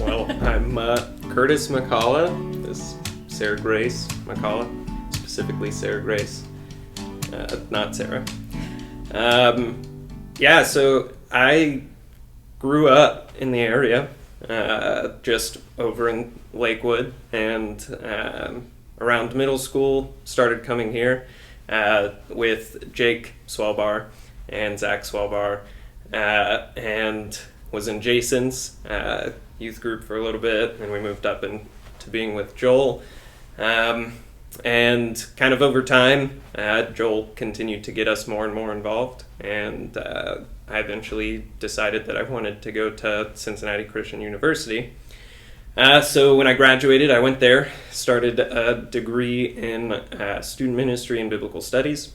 Well, I'm Curtis McCollough. This is Sarah Grace McCollough, specifically Sarah Grace, not Sarah. So I grew up in the area, just over in Lakewood, and around middle school started coming here with Jake Swellbar and Zach Swellbar, and was in Jason's youth group for a little bit, and we moved up into being with Joel. And kind of over time, Joel continued to get us more and more involved, and I eventually decided that I wanted to go to Cincinnati Christian University. So when I graduated, I went there, started a degree in student ministry and biblical studies,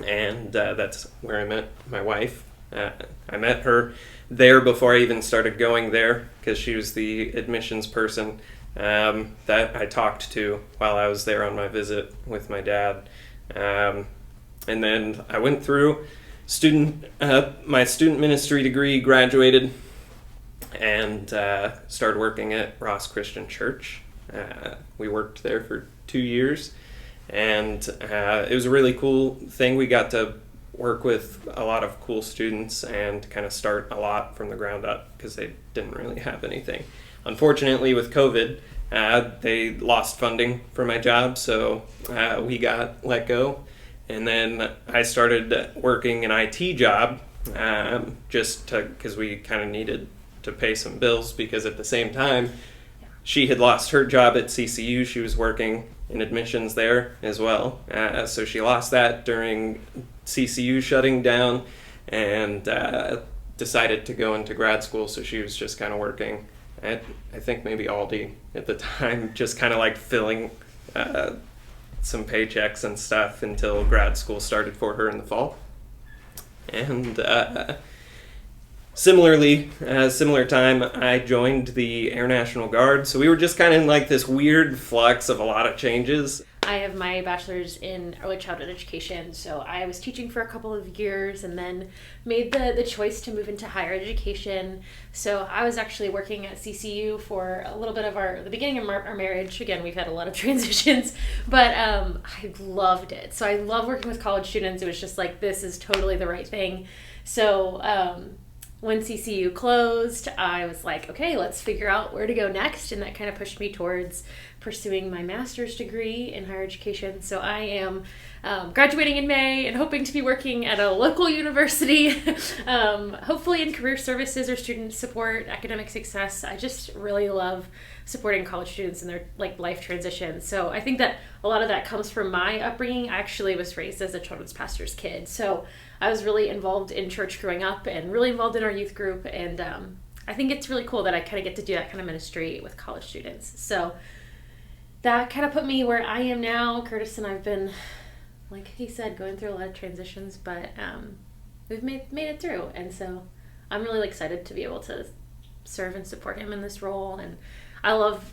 and that's where I met my wife. I met her there before I even started going there, because she was the admissions person that I talked to while I was there on my visit with my dad. And then I went through my student ministry degree, graduated, and started working at Ross Christian Church. We worked there for 2 years, and it was a really cool thing. We got to work with a lot of cool students and kind of start a lot from the ground up, because they didn't really have anything. Unfortunately, with COVID, they lost funding for my job, so we got let go. And then I started working an IT job, just because we kind of needed to pay some bills, because at the same time, she had lost her job at CCU. She was working in admissions there as well. So she lost that during CCU shutting down, and decided to go into grad school. So she was just kind of working at, I think maybe Aldi at the time, just kind of like filling some paychecks and stuff until grad school started for her in the fall. And similar time, I joined the Air National Guard. So we were just kind of in like this weird flux of a lot of changes. I have my bachelor's in early childhood education, so I was teaching for a couple of years and then made the choice to move into higher education. So I was actually working at CCU for a little bit of the beginning of our marriage. Again, we've had a lot of transitions, but I loved it. So I love working with college students. It was just like, this is totally the right thing. So when CCU closed, I was like, okay, let's figure out where to go next. And that kind of pushed me towards pursuing my master's degree in higher education. So I am graduating in May and hoping to be working at a local university, hopefully in career services or student support, academic success. I just really love supporting college students in their life transitions. So I think that a lot of that comes from my upbringing. I actually was raised as a children's pastor's kid. So I was really involved in church growing up and really involved in our youth group. And I think it's really cool that I kind of get to do that kind of ministry with college students. So that kind of put me where I am now. Curtis and I've been, like he said, going through a lot of transitions, but we've made it through. And so I'm really excited to be able to serve and support him in this role. And I love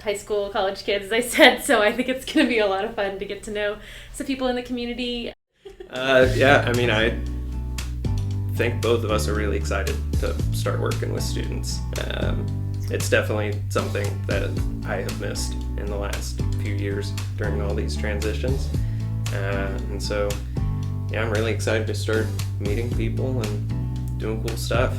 high school, college kids, as I said, so I think it's going to be a lot of fun to get to know some people in the community. I think both of us are really excited to start working with students. It's definitely something that I have missed in the last few years during all these transitions. And so, I'm really excited to start meeting people and doing cool stuff.